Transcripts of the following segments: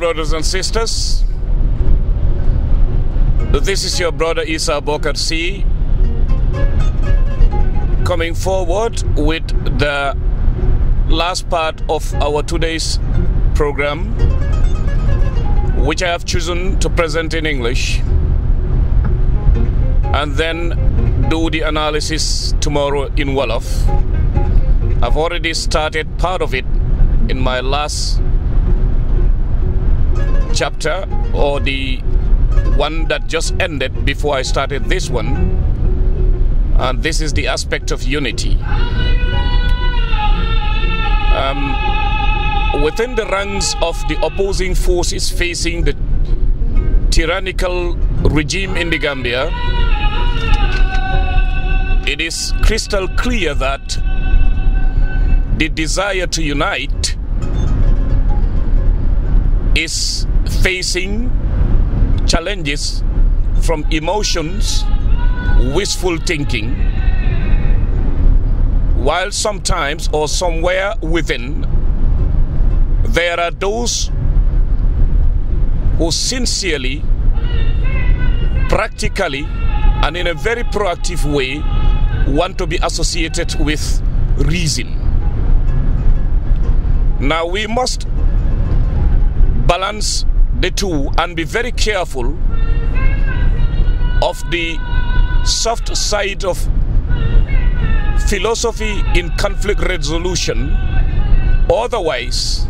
brothers and sisters. This is your brother Essa Bokarr coming forward with the last part of our today's program, which I have chosen to present in English and then do the analysis tomorrow in Wolof. I've already started part of it in my last chapter, or the one that just ended before I started this one, and this is the aspect of unity. Within the ranks of the opposing forces facing the tyrannical regime in the Gambia, it is crystal clear that the desire to unite is facing challenges from emotions, wishful thinking, while sometimes or somewhere within there are those who sincerely, practically, and in a very proactive way want to be associated with reason. Now we must balance the two and be very careful of the soft side of philosophy in conflict resolution. Otherwise,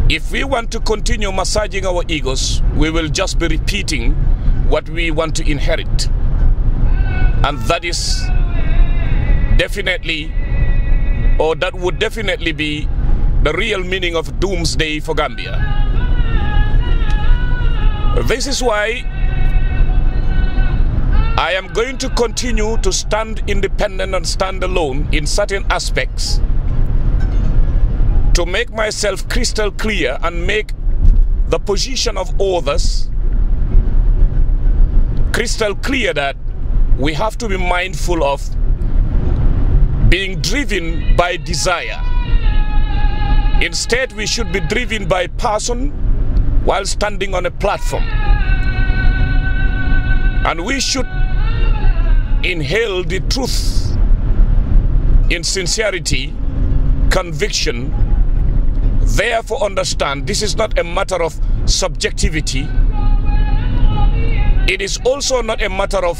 if we want to continue massaging our egos, we will just be repeating what we want to inherit. And that is definitely, or that would definitely be the real meaning of doomsday for Gambia. This is why I am going to continue to stand independent and stand alone in certain aspects, to make myself crystal clear and make the position of others crystal clear, that we have to be mindful of being driven by desire. Instead, we should be driven by passion while standing on a platform. And we should inhale the truth in sincerity, conviction. Therefore, understand this is not a matter of subjectivity. It is also not a matter of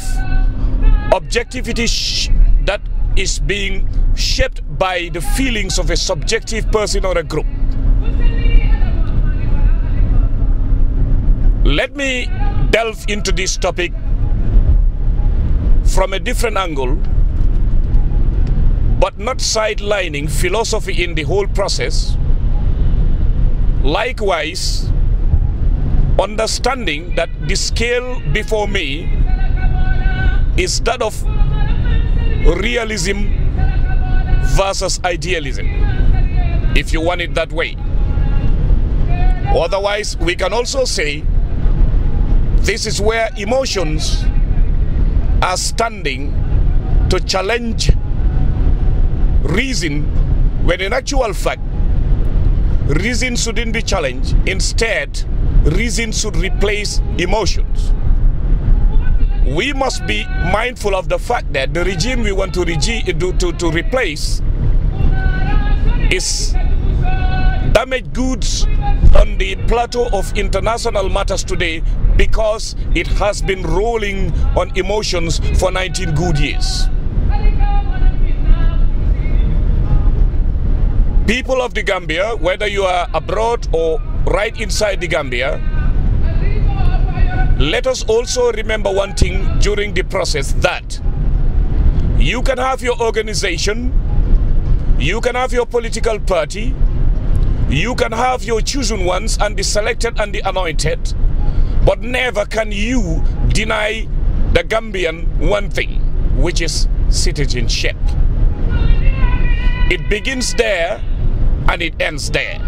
objectivity that is being shaped by the feelings of a subjective person or a group. Let me delve into this topic from a different angle, but not sidelining philosophy in the whole process. Likewise, understanding that the scale before me is that of realism versus idealism, if you want it that way. Otherwise, we can also say this is where emotions are standing to challenge reason, when in actual fact reason shouldn't be challenged. Instead, reason should replace emotions. We must be mindful of the fact that the regime we want to replace is damaged goods on the plateau of international matters today, because it has been rolling on emotions for 19 good years. People of the Gambia, whether you are abroad or right inside the Gambia, let us also remember one thing during the process, that you can have your organization, you can have your political party, you can have your chosen ones and the selected and the anointed, but never can you deny the Gambian one thing, which is citizenship. It begins there and it ends there.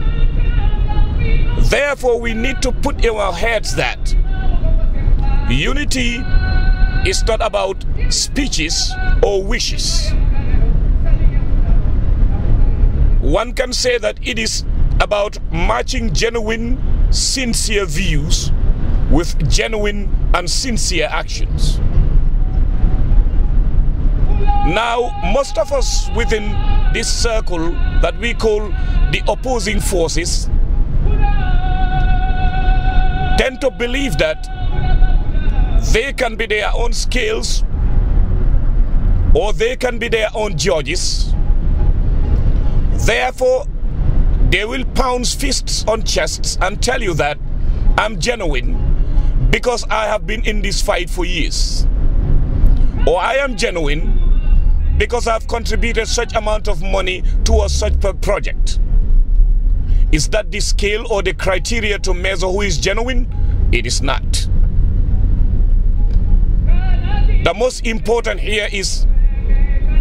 Therefore, we need to put in our heads that unity is not about speeches or wishes. One can say that it is about matching genuine, sincere views with genuine and sincere actions. Now, most of us within this circle that we call the opposing forces tend to believe that they can be their own scales or they can be their own judges. Therefore, they will pound fists on chests and tell you that I'm genuine because I have been in this fight for years. Or I am genuine because I've contributed such amount of money towards such a project. Is that the scale or the criteria to measure who is genuine? It is not. The most important here is,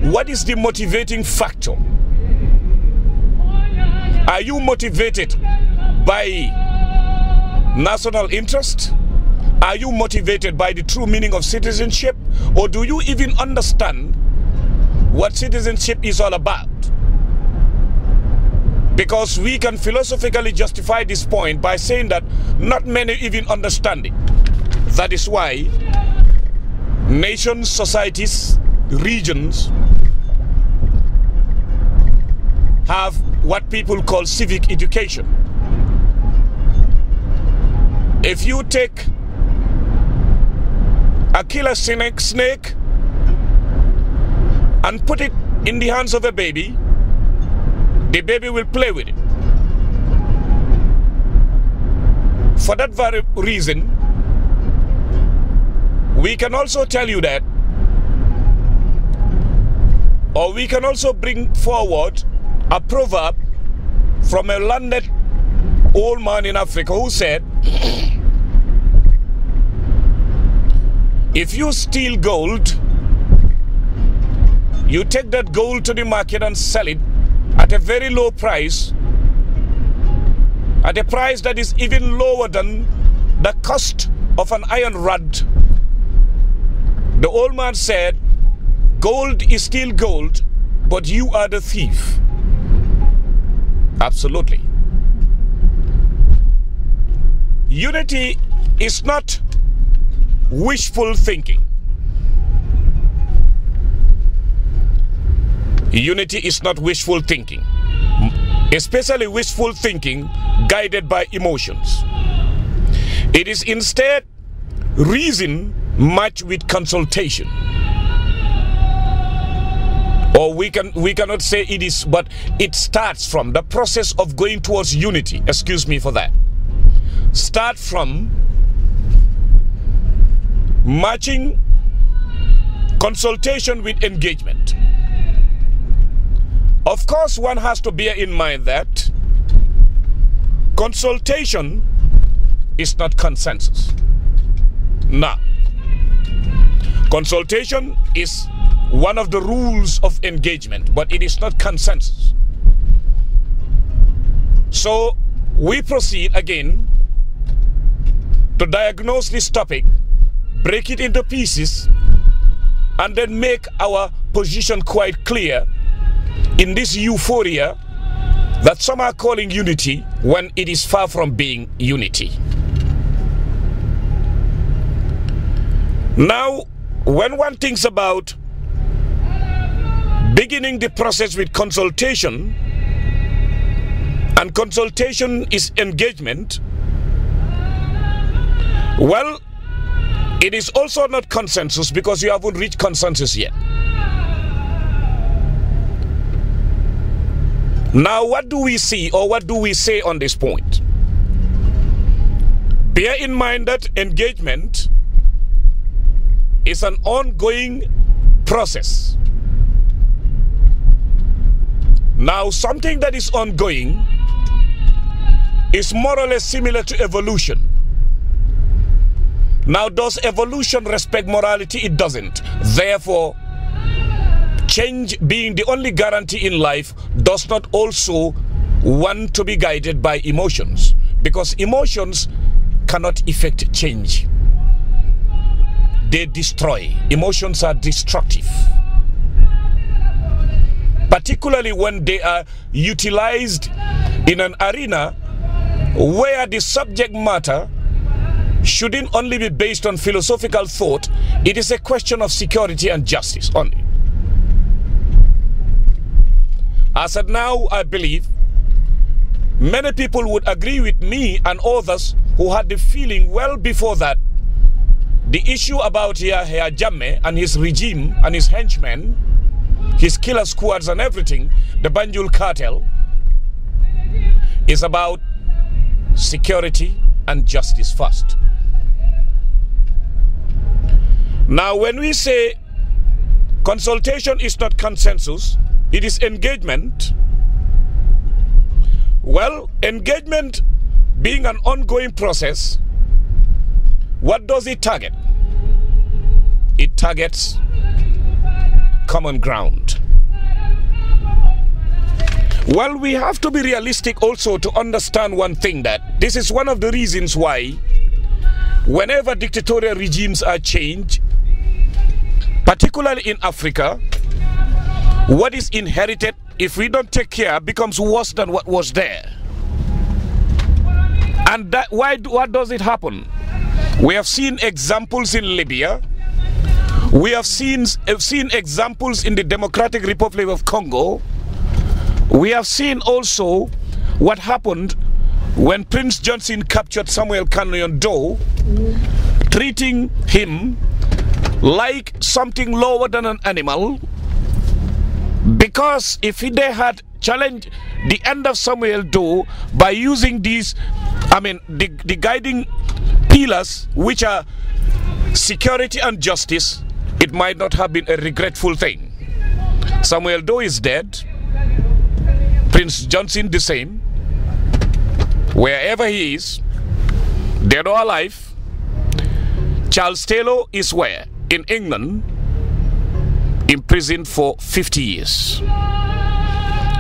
what is the motivating factor? Are you motivated by national interest? Are you motivated by the true meaning of citizenship? Or do you even understand what citizenship is all about? Because we can philosophically justify this point by saying that not many even understand it. That is why nations, societies, regions have what people call civic education. If you take a killer snake and put it in the hands of a baby, the baby will play with it. For that very reason, we can also tell you that, or we can also bring forward a proverb from a learned old man in Africa who said, if you steal gold, you take that gold to the market and sell it at a very low price, at a price that is even lower than the cost of an iron rod. The old man said, gold is still gold, but you are the thief. Absolutely. Unity is not wishful thinking. Unity is not wishful thinking, especially wishful thinking guided by emotions. It is instead reason matched with consultation. Or we cannot say it is, but it starts from the process of going towards unity. Excuse me for that. Start from matching consultation with engagement. Of course, one has to bear in mind that consultation is not consensus. No. Consultation is one of the rules of engagement, but it is not consensus. So we proceed again to diagnose this topic, break it into pieces, and then make our position quite clear in this euphoria that some are calling unity when it is far from being unity. Now, when one thinks about beginning the process with consultation, and consultation is engagement, well, it is also not consensus because you haven't reached consensus yet. Now, what do we see or what do we say on this point? Bear in mind that engagement is an ongoing process. Now, something that is ongoing is more or less similar to evolution. Now, does evolution respect morality? It doesn't. Therefore, change being the only guarantee in life does not also want to be guided by emotions, because emotions cannot effect change. They destroy. Emotions are destructive, particularly when they are utilized in an arena where the subject matter shouldn't only be based on philosophical thought. It is a question of security and justice only. As of now, I believe many people would agree with me and others who had the feeling well before that the issue about Yahya Jammeh and his regime and his henchmen, his killer squads and everything, the Banjul cartel, is about security and justice first. Now, when we say consultation is not consensus, it is engagement. Well, engagement being an ongoing process, what does it target? It targets common ground. Well, we have to be realistic also to understand one thing, that this is one of the reasons why whenever dictatorial regimes are changed, particularly in Africa, what is inherited, if we don't take care, becomes worse than what was there. And that, what does it happen? We have seen examples in Libya. We have seen examples in the Democratic Republic of Congo. We have seen also what happened when Prince Johnson captured Samuel Canyon Doe, treating him like something lower than an animal, because if they had challenged the end of Samuel Doe by using these, the guiding pillars, which are security and justice, it might not have been a regretful thing. Samuel Doe is dead. Prince Johnson the same. Wherever he is, dead or alive. Charles Taylor is where? In England, imprisoned for 50 years.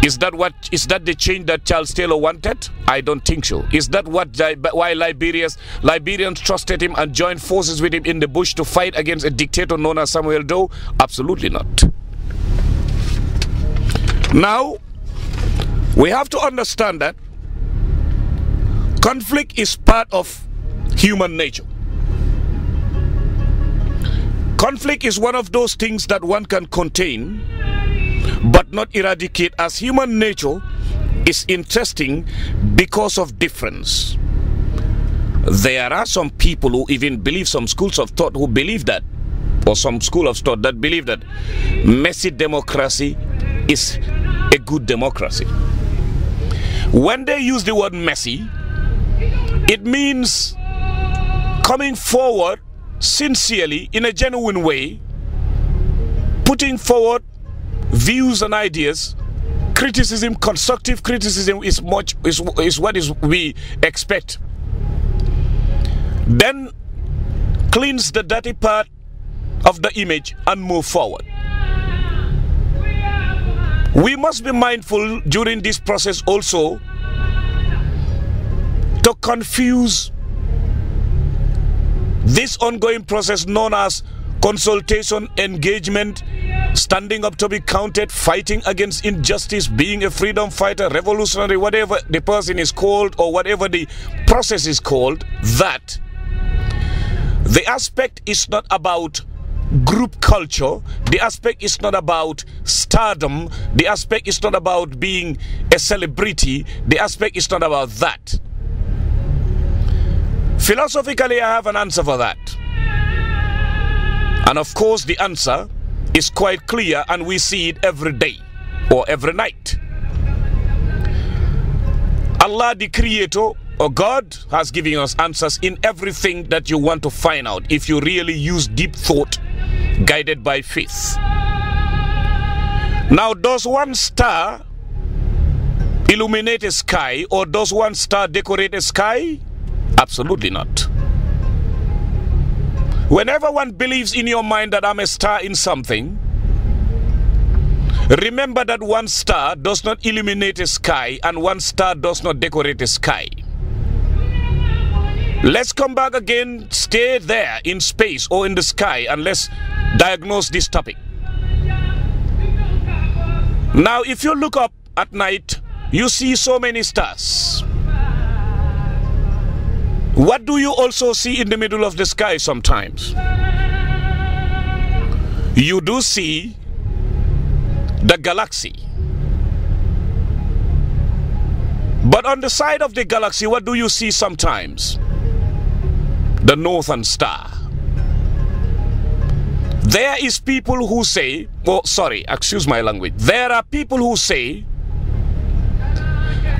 Is that the change that Charles Taylor wanted? I don't think so. Is that why Liberians trusted him and joined forces with him in the bush to fight against a dictator known as Samuel Doe? Absolutely not. Now, we have to understand that conflict is part of human nature. Conflict is one of those things that one can contain but not eradicate, as human nature is interesting because of difference. There are some people who even believe, some schools of thought who believe that, or some school of thought that believe that messy democracy is a good democracy. When they use the word messy, it means coming forward sincerely, in a genuine way, putting forward views and ideas. Criticism, constructive criticism is what we expect. Then cleanse the dirty part of the image and move forward. We must be mindful during this process also to confuse this ongoing process known as consultation, engagement, standing up to be counted, fighting against injustice, being a freedom fighter, revolutionary, whatever the person is called or whatever the process is called, that the aspect is not about group culture, the aspect is not about stardom, the aspect is not about being a celebrity, the aspect is not about that. Philosophically, I have an answer for that. And of course, the answer is quite clear, and we see it every day or every night. Allah, the Creator, or God, has given us answers in everything that you want to find out if you really use deep thought guided by faith. Now, does one star illuminate a sky, or does one star decorate a sky? Absolutely not. Whenever one believes in your mind that I'm a star in something, remember that one star does not illuminate a sky and one star does not decorate a sky. Let's come back again, stay there in space or in the sky, and let's diagnose this topic. Now, if you look up at night you see so many stars. What do you also see in the middle of the sky sometimes? You do see the galaxy. But on the side of the galaxy, what do you see sometimes? The northern star. There is people who say, oh sorry, excuse my language. There are people who say,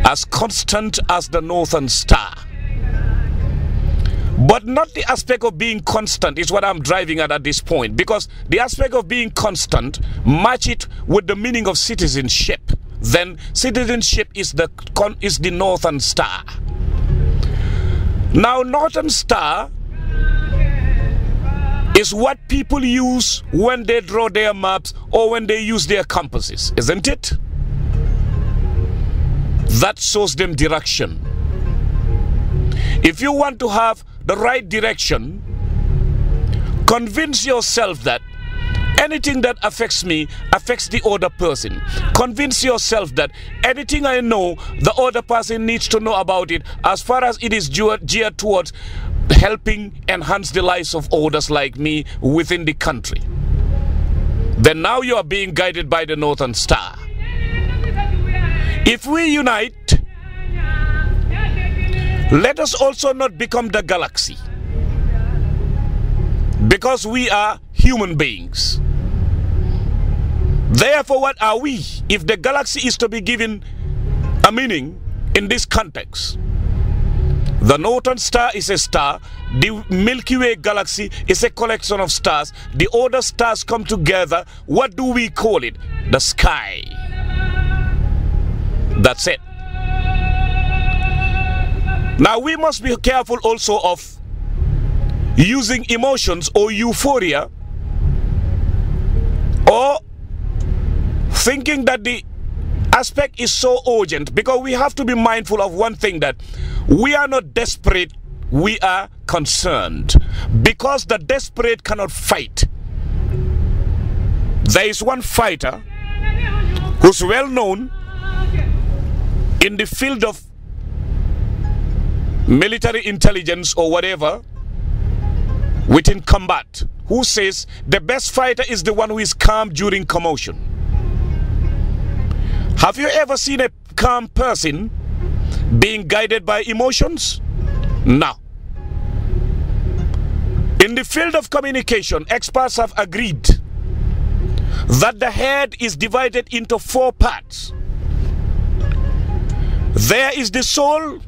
as constant as the northern star. But not the aspect of being constant is what I'm driving at this point, because the aspect of being constant, match it with the meaning of citizenship. Then citizenship is the northern star. Now northern star is what people use when they draw their maps or when they use their compasses, isn't it? That shows them direction. If you want to have the right direction, convince yourself that anything that affects me affects the other person. Convince yourself that anything I know, the other person needs to know about it, as far as it is geared towards helping enhance the lives of others like me within the country. Then now you are being guided by the northern star. If we unite, let us also not become the galaxy, because we are human beings. Therefore, what are we if the galaxy is to be given a meaning in this context? The northern star is a star. The Milky Way galaxy is a collection of stars. The other stars come together. What do we call it? The sky. That's it. Now we must be careful also of using emotions or euphoria, or thinking that the aspect is so urgent, because we have to be mindful of one thing, that we are not desperate, we are concerned, because the desperate cannot fight. There is one fighter who's well known in the field of military intelligence or whatever within combat, who says the best fighter is the one who is calm during commotion. Have you ever seen a calm person being guided by emotions? No. In the field of communication, experts have agreed that the head is divided into 4 parts. There is the soul,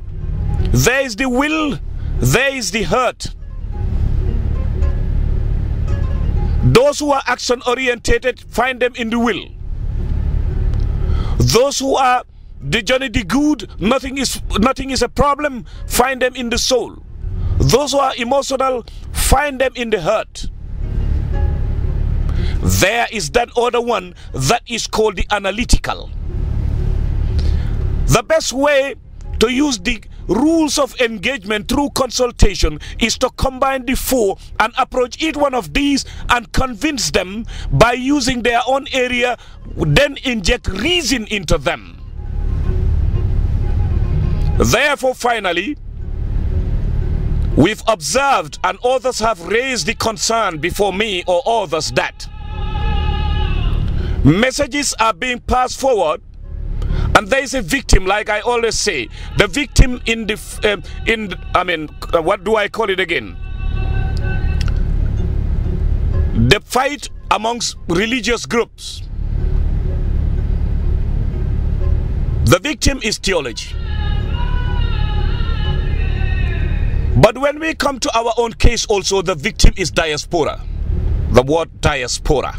there is the will, there is the heart. Those who are action orientated, find them in the will. Those who are the Johnny the good, nothing is a problem, find them in the soul. Those who are emotional, find them in the heart. There is that other one that is called the analytical. The best way to use the rules of engagement through consultation is to combine the 4 and approach each one of these and convince them by using their own area, then inject reason into them. Therefore, finally, we've observed, and others have raised the concern before me or others, that messages are being passed forward, and there is a victim, like I always say. The victim in the, what do I call it again? The fight amongst religious groups. The victim is theology. But when we come to our own case also, the victim is diaspora. The word diaspora.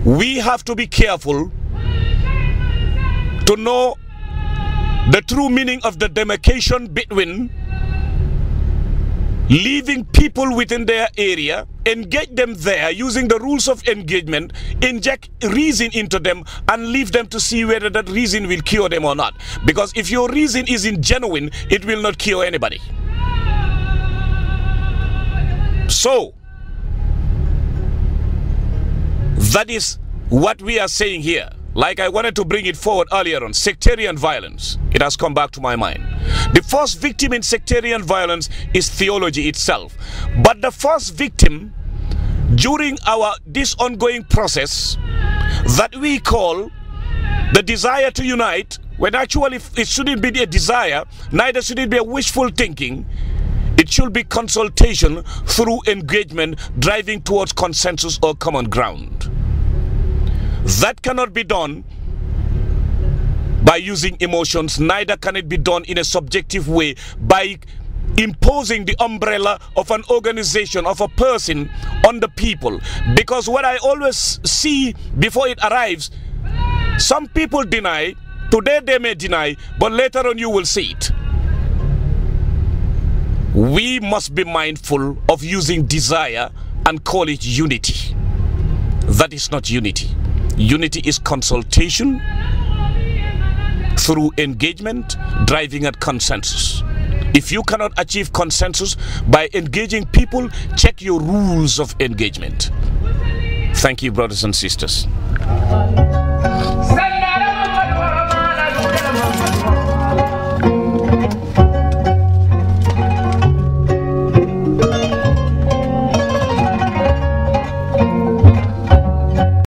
We have to be careful to know the true meaning of the demarcation between leaving people within their area, engage them there using the rules of engagement, inject reason into them, and leave them to see whether that reason will cure them or not. Because if your reason isn't genuine, it will not cure anybody. So that is what we are saying here. like I wanted to bring it forward earlier on, sectarian violence. It has come back to my mind. The first victim in sectarian violence is theology itself. But the first victim during this ongoing process that we call the desire to unite, when actually it shouldn't be a desire, neither should it be a wishful thinking. It should be consultation through engagement, driving towards consensus or common ground. That cannot be done by using emotions, neither can it be done in a subjective way by imposing the umbrella of an organization, of a person on the people. Because what I always see before it arrives, some people deny, today they may deny, but later on you will see it. We must be mindful of using desire and call it unity. That is not unity. Unity is consultation through engagement, driving at consensus. If you cannot achieve consensus by engaging people, check your rules of engagement. Thank you, brothers and sisters.